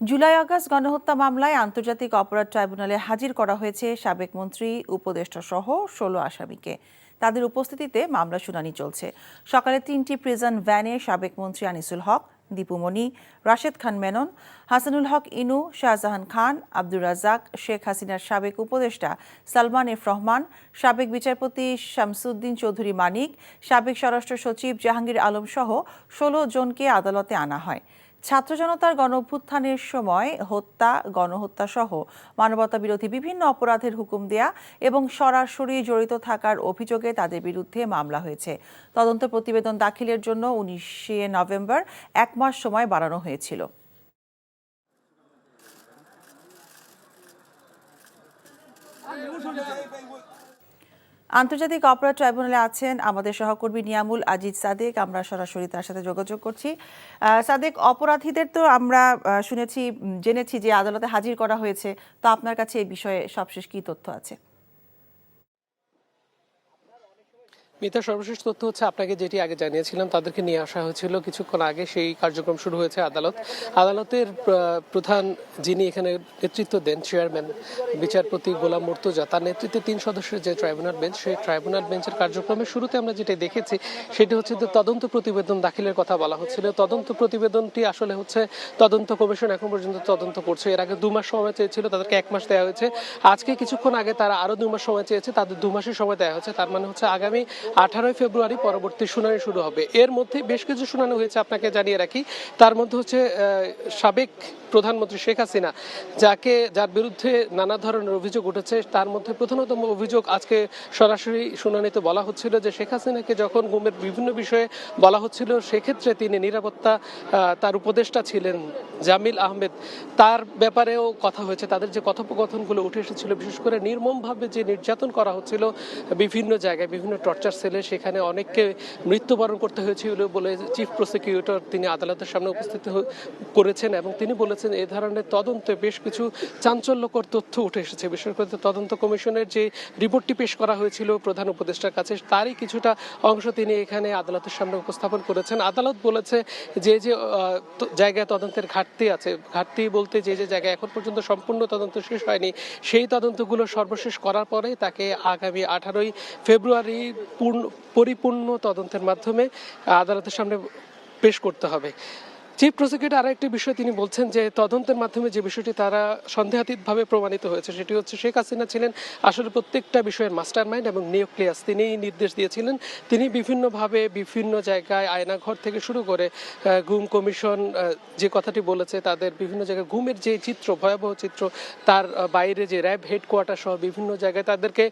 July August গণহত্যা মামলায় আন্তর্জাতিক অপরাধ ট্রাইব্যুনালে হাজির করা হয়েছে সাবেক মন্ত্রী উপদেষ্টা সহ ১৬ আসামিকে। তাদের উপস্থিতিতে মামলা শুনানি চলছে। সকালে ৩টি প্রিজন ভ্যানে সাবেক মন্ত্রী আনিসুল হক, দীপুমণি, রাশেদ খান মেনন, হাসানুল হক ইনু, শাহজাহান খান, আব্দুর রাজ্জাক, শেখ হাসিনার সাবেক উপদেষ্টা সালমান এফ রহমান, সাবেক বিচারপতি শামসুদ্দিন চৌধুরী মানিক, সাবেক স্বরাষ্ট্র সচিব জাহাঙ্গীর আলম সহ ১৬ জনকে আদালতে আনা হয়। ছাত্র জনতার গণঅভ্যুত্থানের সময় হত্যা, গণহত্যা সহ মানবতাবিরোধী বিভিন্ন অপরাধের হুকুম দেয়া এবং সরাসরি জড়িত থাকার অভিযোগে তাদের বিরুদ্ধে মামলা হয়েছে। তদন্ত প্রতিবেদন দাখিলের জন্য ১৯শে নভেম্বর ১ মাস সময় বাড়ানো হয়েছিল। আন্তর্জাতিক অপরাধ ট্রাইব্যুনালে আছেন আমাদের সহকর্মী নিয়ামুল আজিজ সাদেক। আমরা সরাসরি তার সাথে যোগাযোগ করছি। সাদেক, অপরাধীদের তো আমরা জেনেছি যে আদালতে হাজির করা হয়েছে, তো আপনার কাছে এই বিষয়ে সবশেষ কি তথ্য আছে? মিতা, সর্বশেষ তথ্য হচ্ছে আপনাকে যেটি আগে জানিয়েছিলাম, তাদেরকে নিয়ে আসা হয়েছিল কিছুক্ষণ আগে। সেই কার্যক্রম শুরু হয়েছে। আদালতের প্রধান যিনি এখানে নেতৃত্ব দেন, চেয়ারম্যান বিচারপতি গোলাম মুর্তজা, তার নেতৃত্বে ৩ সদস্যের যে ট্রাইব্যুনাল বেঞ্চ, সেই ট্রাইব্যুনাল বেঞ্চের কার্যক্রমের শুরুতে আমরা যেটা দেখেছি সেটি হচ্ছে যে তদন্ত প্রতিবেদন দাখিলের কথা বলা হচ্ছিল। তদন্ত প্রতিবেদনটি আসলে হচ্ছে তদন্ত কমিশন এখন পর্যন্ত তদন্ত করছে। এর আগে 2 মাস সময় চেয়েছিল, তাদেরকে 1 মাস দেওয়া হয়েছে। আজকে কিছুক্ষণ আগে তারা আরো 2 মাস সময় চেয়েছে, তাদের 2 মাসের সময় দেওয়া হয়েছে। তার মানে হচ্ছে আগামী 18 ফেব্রুয়ারি পরবর্তী শুনানি শুরু হবে। এর মধ্যে বেশ কিছু শুনানি হয়েছে, আপনাকে জানিয়ে রাখি। তার মধ্যে হচ্ছে সাবেক প্রধানমন্ত্রী শেখ হাসিনা, যার বিরুদ্ধে নানা ধরনের অভিযোগ উঠেছে, তার মধ্যে প্রধানতম অভিযোগ আজকে সরাসরি শুনানিতে বলা হচ্ছিল যে শেখ হাসিনাকে যখন গুমের বিভিন্ন বিষয়ে বলা হচ্ছিল, সেক্ষেত্রে তিনি নিরাপত্তা তার উপদেষ্টা ছিলেন জামিল আহমেদ, তার ব্যাপারেও কথা হয়েছে। তাদের যে কথোপকথনগুলো উঠে এসেছিল, বিশেষ করে নির্মমভাবে যে নির্যাতন করা হচ্ছিল বিভিন্ন জায়গায়, বিভিন্ন টর্চার সেলে, সেখানে অনেককে মৃত্যুবরণ করতে হয়েছিল বলে চিফ প্রসিকিউটর তিনি আদালতের সামনে উপস্থিত করেছেন এবং তিনি বলেছেন এই ধরনের তদন্তে বেশ কিছু চাঞ্চল্যকর তথ্য উঠে এসেছে। বিশেষ করে তদন্ত কমিশনের যে রিপোর্টটি পেশ করা হয়েছিল প্রধান উপদেষ্টার কাছে, তারই কিছুটা অংশ তিনি এখানে আদালতের সামনে উপস্থাপন করেছেন। আদালত বলেছে যে জায়গায় তদন্তের ঘাটতি আছে, ঘাটতি বলতে যে জায়গায় এখন পর্যন্ত সম্পূর্ণ তদন্ত শেষ হয়নি, সেই তদন্তগুলো সর্বশেষ করার পরে তাকে আগামী 18 ফেব্রুয়ারি পরিপূর্ণ তদন্তের মাধ্যমে আদালতের সামনে পেশ করতে হবে। চিফ প্রসিকিউটর আরেকটি বিষয় তিনি বলছেন যে তদন্তের মাধ্যমে যে বিষয়টি তারা সন্দেহাতীতভাবে প্রমাণিত হয়েছে, সেটি হচ্ছে শেখ হাসিনা ছিলেন আসলে প্রত্যেকটা বিষয়ের মাস্টার মাইন্ড এবং নিউক্লিয়াস। তিনি নির্দেশ দিয়েছিলেন। তিনি বিভিন্নভাবে বিভিন্ন জায়গায় আয়নাঘর থেকে শুরু করে গুম কমিশন যে কথাটি বলেছে, তাদের বিভিন্ন জায়গায় গুমের যে চিত্র, ভয়াবহ চিত্র, তার বাইরে যে র্যাব হেডকোয়ার্টার সহ বিভিন্ন জায়গায় তাদেরকে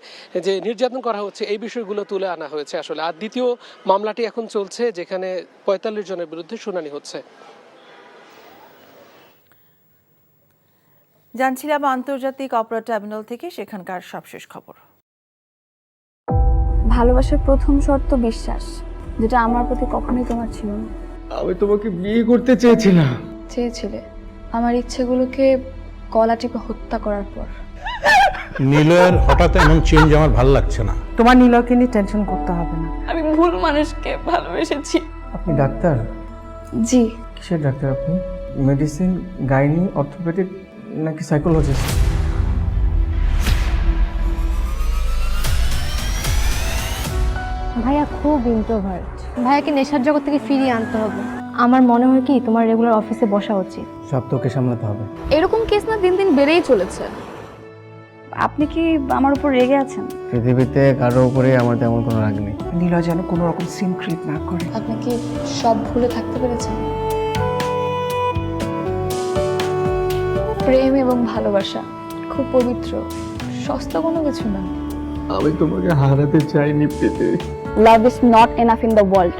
যে নির্যাতন করা হচ্ছে, এই বিষয়গুলো তুলে আনা হয়েছে আসলে। আর দ্বিতীয় মামলাটি এখন চলছে, যেখানে 45 জনের বিরুদ্ধে শুনানি হচ্ছে। জানছিলাম আন্তর্জাতিক অপরাধ ট্রাইব্যুনাল থেকে সেখানকার সবশেষ খবর। ভালোবাসার প্রথম শর্ত বিশ্বাস, যেটা আমার প্রতি কখনোই তোমার ছিল না। আমি তোমাকে বিয়ে করতে চেয়েছিলাম। চেয়েছিলে আমার ইচ্ছেগুলোকে গলা টিপে হত্যা করার পর। নিলয়ের হঠাৎ এমন চেঞ্জ আমার ভালো লাগছে না। তোমার নিলয়কে নিয়ে টেনশন করতে হবে না। আমি ভুল মানুষকে ভালোবেসেছি। আপনি ডাক্তার? জি। কিসের ডাক্তার আপনি? মেডিসিন, গাইনি, অর্থোপেডিক নাকি সাইকোলজিস্ট? ভাইয়া খুব ইন্ট্রোভার্ট। ভাইয়াকে নেশার জগৎ থেকে ফিরিয়ে আনতে হবে। আমার মনে হয় কি তোমার রেগুলার অফিসে বসা উচিত। সব তোকে সামলাতে হবে। এরকম কেস না দিন দিন বেড়েই চলেছে। আপনি কি আমার উপর রেগে আছেন? পৃথিবীতে কারো উপরে আমার তেমন কোনো রাগ নেই। নিলয় যেন কোনো রকম সিন ক্রিয়েট না করে। আপনি কি সব ভুলে থাকতে পেরেছেন? প্রেম এবং ভালোবাসা খুব পবিত্র, সস্তা কোনো কিছু না। আমি তোমাকে হারাতে চাইনি Preeti. Love is not enough in the world.